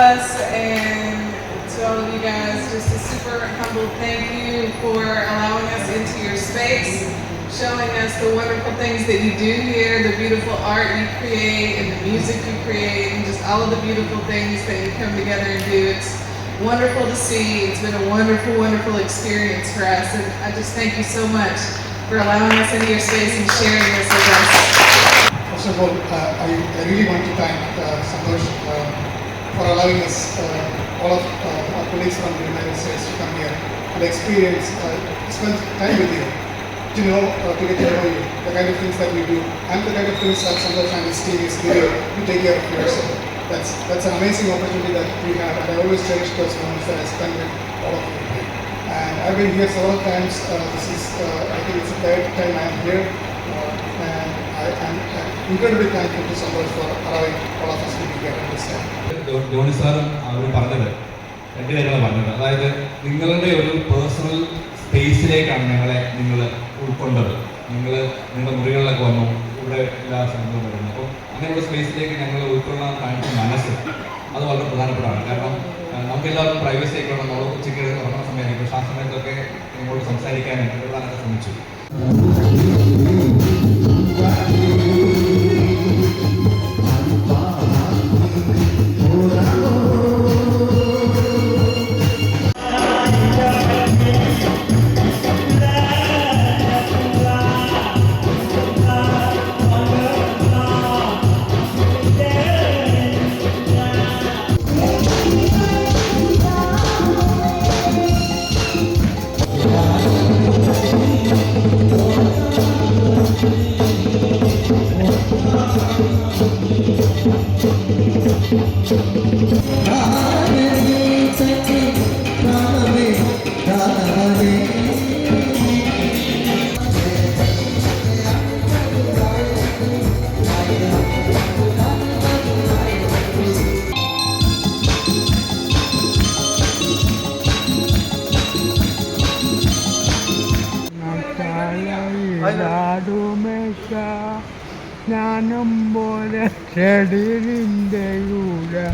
us and to all of you guys, just a super humble thank you for allowing us into your space, showing us the wonderful things that you do here, the beautiful art you create and the music you create, and just all of the beautiful things that you come together and do. It's wonderful to see. It's been a wonderful, wonderful experience for us, and I just thank you so much for allowing us into your space and sharing this with us. First of all, I really want to thank Santosh for allowing us, all of our colleagues from the United States to come here and experience, spend time with you, to get to know you, the kind of things that we do, and the kind of things that Santosh and his team is doing to take care of yourself. That's an amazing opportunity that we have, and I always cherish those moments that I spend with all of you. And I've been here several times. This is, I think it's the third time I am here, and I'm incredibly thankful to Santosh for allowing all of us to be here at this time. Johnny സാറും അവർ പറഞ്ഞത് രണ്ട് കാര്യങ്ങളാണ് പറഞ്ഞത്. അതായത് നിങ്ങളുടെ ഒരു personal സ്പേസിലേക്കാണ് നിങ്ങൾ ഉൾക്കൊണ്ടത്. നിങ്ങളുടെ മുറികളിലൊക്കെ വന്നു, ഇവിടെ എല്ലാ സ്ഥലങ്ങളും വരുന്നു. അപ്പോൾ അങ്ങനെയുള്ള സ്പേസിലേക്ക് ഞങ്ങൾ ഉൾക്കൊള്ളാൻ കാണിച്ച മനസ്സ് അത് വളരെ പ്രധാനപ്പെട്ടതാണ്. കാരണം നമുക്ക് എല്ലാവർക്കും പ്രൈവസി ഒക്കെ ഉണ്ടെന്ന് നമ്മൾ ഉച്ചയ്ക്ക് ഉറങ്ങുന്ന സമയത്ത്, പക്ഷേ ആ സമയത്തൊക്കെ നിങ്ങളോട് സംസാരിക്കാനും ഇടപെടാനൊക്കെ ശ്രമിച്ചു. ജ്ഞാനം പോലെ ചെടിലിൻ്റെ കൂടെ